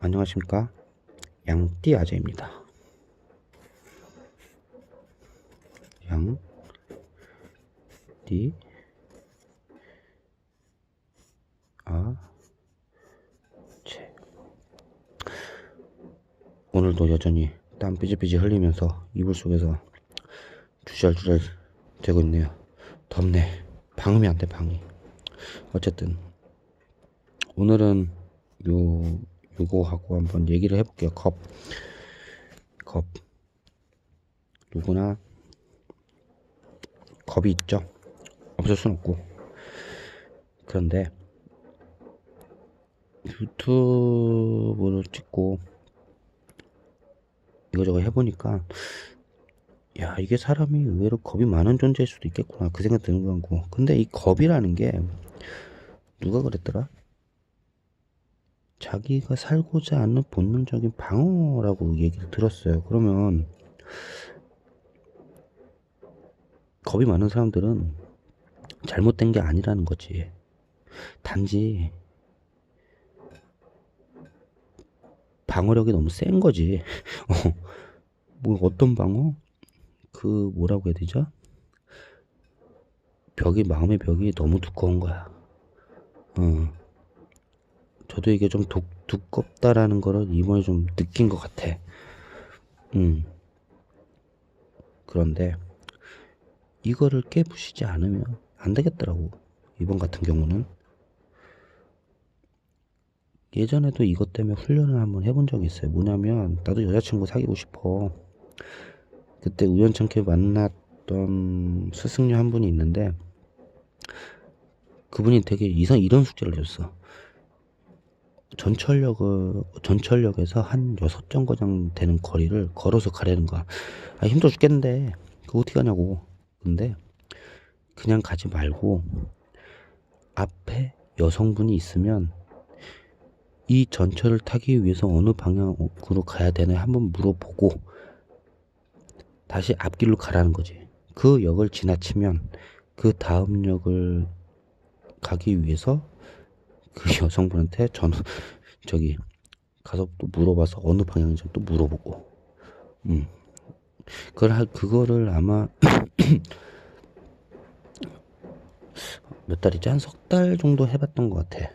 안녕하십니까, 양띠 아재입니다. 양띠 아재. 오늘도 여전히 땀 삐질삐질 흘리면서 이불 속에서 주절주절 되고 있네요. 덥네. 방음이 안 돼, 방이. 어쨌든 오늘은 요거하고 한번 얘기를 해볼게요. 겁. 누구나 겁이 있죠. 없을 순 없고. 그런데 유튜브를 찍고 이거저거 해보니까, 야, 이게 사람이 의외로 겁이 많은 존재일 수도 있겠구나, 그 생각 드는 거고. 근데 이 겁이라는 게 누가 그랬더라? 자기가 살고자 하는 본능적인 방어라고 얘기를 들었어요. 그러면 겁이 많은 사람들은 잘못된 게 아니라는 거지. 단지 방어력이 너무 센 거지. 뭐 어떤 방어? 그 뭐라고 해야 되죠? 마음의 벽이 너무 두꺼운 거야. 저도 이게 좀 두껍다라는 거를 이번에 좀 느낀 것 같아. 그런데 이거를 깨부시지 않으면 안 되겠더라고. 이번 같은 경우는. 예전에도 이것 때문에 훈련을 한번 해본 적이 있어요. 뭐냐면, 나도 여자친구 사귀고 싶어. 그때 우연찮게 만났던 스승녀 한 분이 있는데, 그분이 되게 이런 숙제를 줬어. 전철역에서 한 6정거장 되는 거리를 걸어서 가려는 거야. 아, 힘들어 죽겠는데 그거 어떻게 하냐고. 근데 그냥 가지 말고 앞에 여성분이 있으면 이 전철을 타기 위해서 어느 방향으로 가야 되나 한번 물어보고 다시 앞길로 가라는 거지. 그 역을 지나치면 그 다음 역을 가기 위해서 그 여성분한테 가서 또 물어봐서 어느 방향인지 또 물어보고. 그거를 아마 몇 달이지? 한 석 달 정도 해봤던 것 같아.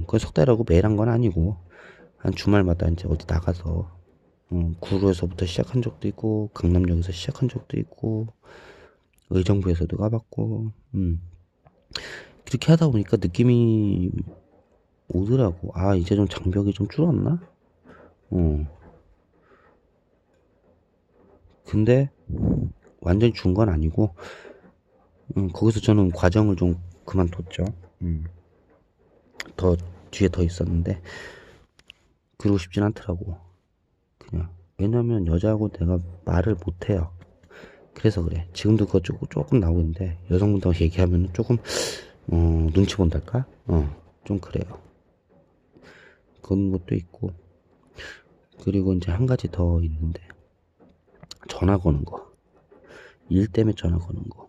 그 석 달하고 매일 한 건 아니고, 한 주말마다 이제 어디 나가서, 구로에서부터 시작한 적도 있고, 강남역에서 시작한 적도 있고, 의정부에서도 가봤고, 그렇게 하다 보니까 느낌이 오더라고. 아, 이제 좀 장벽이 좀 줄었나? 근데 완전히 준 건 아니고, 거기서 저는 과정을 좀 그만뒀죠. 더 뒤에 더 있었는데 그러고 싶진 않더라고. 그냥 왜냐면 여자하고 내가 말을 못해요. 그래서 그래. 지금도 그거 조금 나오고 있는데, 여성분하고 얘기하면 조금 눈치 본달까? 좀 그래요. 그런 것도 있고. 그리고 이제 한 가지 더 있는데, 전화 거는 거. 일 때문에 전화 거는 거.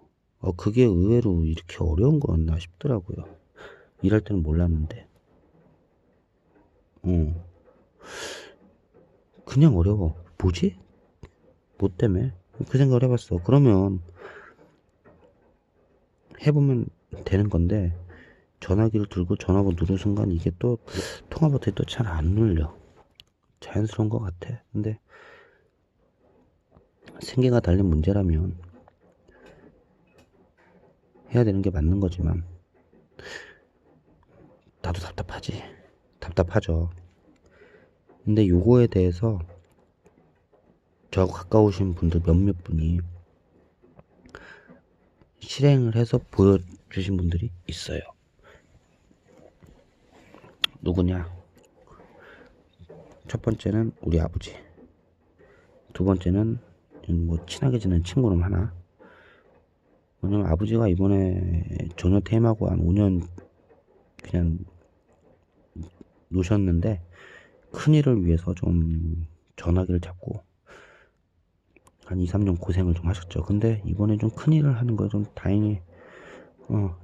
그게 의외로 이렇게 어려운 거였나 싶더라고요. 일할 때는 몰랐는데. 그냥 어려워. 뭐지? 뭐 때문에? 그 생각을 해봤어. 그러면 해보면 되는 건데, 전화기를 들고 전화번호 누르는 순간 이게 또 통화 버튼이 또 잘 안 눌려. 자연스러운 것 같아. 근데 생계가 달린 문제라면 해야 되는 게 맞는 거지만, 나도 답답하죠. 근데 요거에 대해서 저하고 가까우신 분들 몇몇 분이 실행을 해서 보여주신 분들이 있어요. 누구냐? 첫 번째는 우리 아버지. 두 번째는 뭐 친하게 지낸 친구는 하나. 왜냐면 아버지가 이번에 전혀 퇴임하고 한 5년 그냥 노셨는데, 큰일을 위해서 좀 전화기를 잡고 한 2, 3년 고생을 좀 하셨죠. 근데 이번에 좀 큰일을 하는 걸 좀 다행히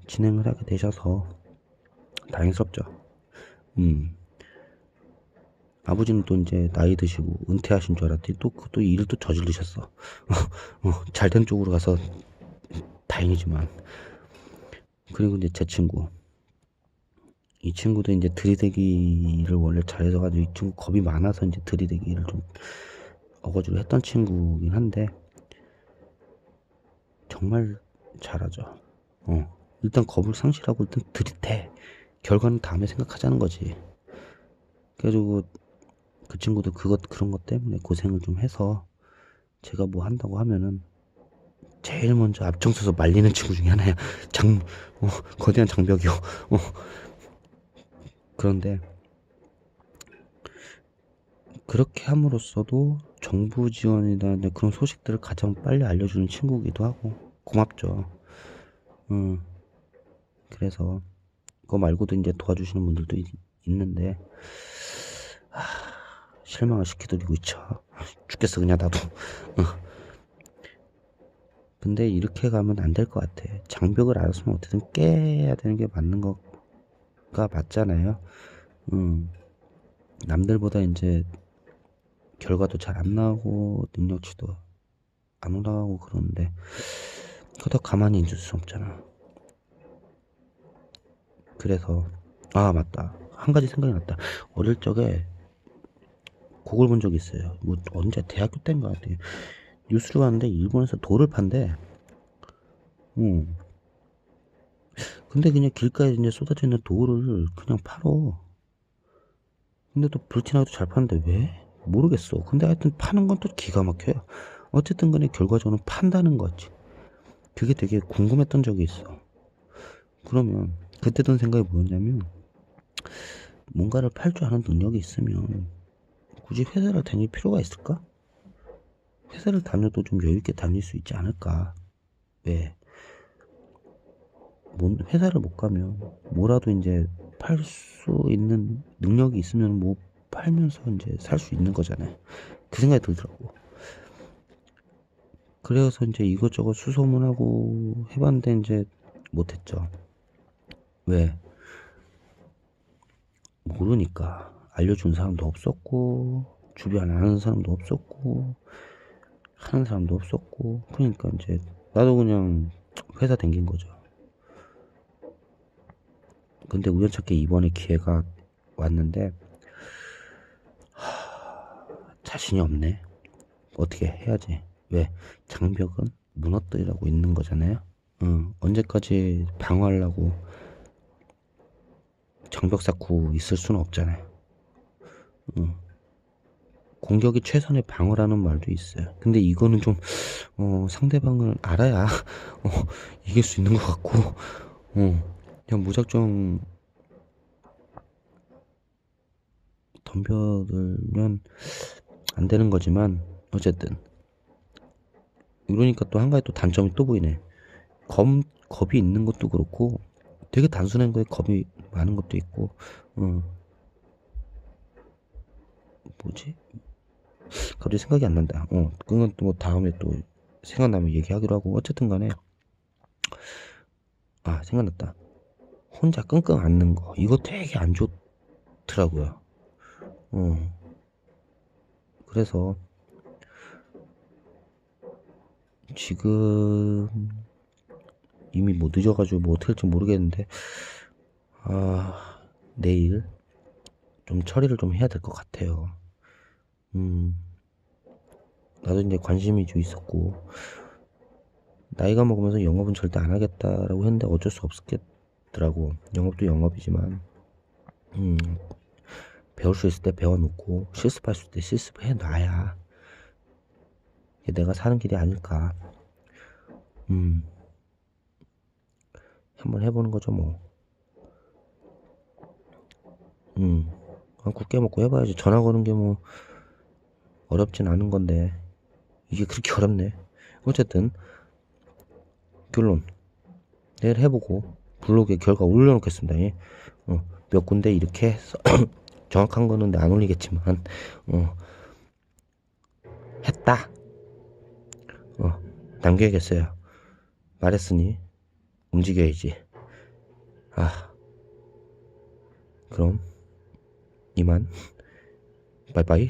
진행을 하게 되셔서 다행스럽죠. 아버지는 또 이제 나이 드시고 은퇴하신 줄 알았더니 또 일을 또 저지르셨어. 잘된 쪽으로 가서 다행이지만. 그리고 이제 제 친구. 이 친구도 이제 들이대기를 원래 잘해서 가지고 이 친구 겁이 많아서 이제 들이대기를 좀 어거지로 했던 친구긴 한데 정말 잘하죠. 일단 겁을 상실하고 일단 들이대. 결과는 다음에 생각하자는 거지. 그래가지고 그 친구도 그런 것 때문에 고생을 좀 해서 제가 뭐 한다고 하면은 제일 먼저 앞장서서 말리는 친구 중에 하나야. 거대한 장벽이요. 그런데 그렇게 함으로써도 정부 지원이나 그런 소식들을 가장 빨리 알려주는 친구기도 하고 고맙죠. 그래서 그거 말고도 이제 도와주시는 분들도 있는데 실망을 시켜드리고 있죠. 죽겠어 그냥 나도. 근데 이렇게 가면 안 될 것 같아. 장벽을 알았으면 어떻게든 깨야 되는 게 맞는 거가 맞잖아요. 남들보다 이제 결과도 잘 안 나오고 능력치도 안 올라가고 그러는데 그것도 가만히 있을 수 없잖아. 그래서 맞다, 한 가지 생각이 났다. 어릴 적에 그걸 본 적이 있어요. 뭐 언제 대학교 때인 것 같아요. 뉴스를 봤는데 일본에서 돌을 판대. 근데 그냥 길가에 이제 쏟아져 있는 돌을 그냥 팔어. 근데 또 불티나도 잘 파는데 왜? 모르겠어. 근데 하여튼 파는 건 또 기가 막혀요. 어쨌든 간에 결과적으로 판다는 거지. 그게 되게 궁금했던 적이 있어. 그러면 그때 든 생각이 뭐였냐면 뭔가를 팔 줄 아는 능력이 있으면 굳이 회사를 다닐 필요가 있을까? 회사를 다녀도 좀 여유있게 다닐 수 있지 않을까? 왜? 회사를 못 가면 뭐라도 이제 팔 수 있는 능력이 있으면 뭐 팔면서 이제 살 수 있는 거잖아요. 그 생각이 들더라고. 그래서 이제 이것저것 수소문하고 해봤는데 이제 못했죠. 왜? 모르니까. 알려준 사람도 없었고, 주변 아는 사람도 없었고, 하는 사람도 없었고, 그러니까 이제 나도 그냥 회사 댕긴 거죠. 근데 우연찮게 이번에 기회가 왔는데 자신이 없네. 어떻게 해야지. 왜? 장벽은 무너뜨리라고 있는 거잖아요. 언제까지 방어하려고 장벽 쌓고 있을 수는 없잖아요. 공격이 최선의 방어라는 말도 있어요. 근데 이거는 좀 상대방을 알아야 이길 수 있는 것 같고, 그냥 무작정 덤벼들면 안 되는 거지만 어쨌든 이러니까 또 한 가지 또 단점이 또 보이네. 겁이 있는 것도 그렇고 되게 단순한 거에 겁이 많은 것도 있고, 뭐지? 갑자기 생각이 안 난다. 그건 또 다음에 또 생각나면 얘기하기로 하고, 어쨌든 간에 생각났다. 혼자 끙끙 앓는 거 이거 되게 안 좋더라고요. 그래서 지금 이미 뭐 늦어가지고 뭐 어떻게 할지 모르겠는데 내일 좀 처리를 좀 해야 될 것 같아요. 나도 이제 관심이 좀 있었고 나이가 먹으면서 영업은 절대 안 하겠다라고 했는데 어쩔 수 없겠더라고. 영업도 영업이지만 배울 수 있을 때 배워놓고 실습할 수 있을 때 실습해 놔야 내가 사는 길이 아닐까. 한번 해보는 거죠 뭐. 굳게 먹고 해봐야지. 전화 거는 게 뭐 어렵진 않은 건데 이게 그렇게 어렵네. 어쨌든 결론 내일 해보고 블로그에 결과 올려놓겠습니다. 예. 몇 군데 이렇게 해서 정확한 거는 안 올리겠지만 했다 남겨야겠어요. 말했으니 움직여야지. 그럼 이만. 빠이빠이.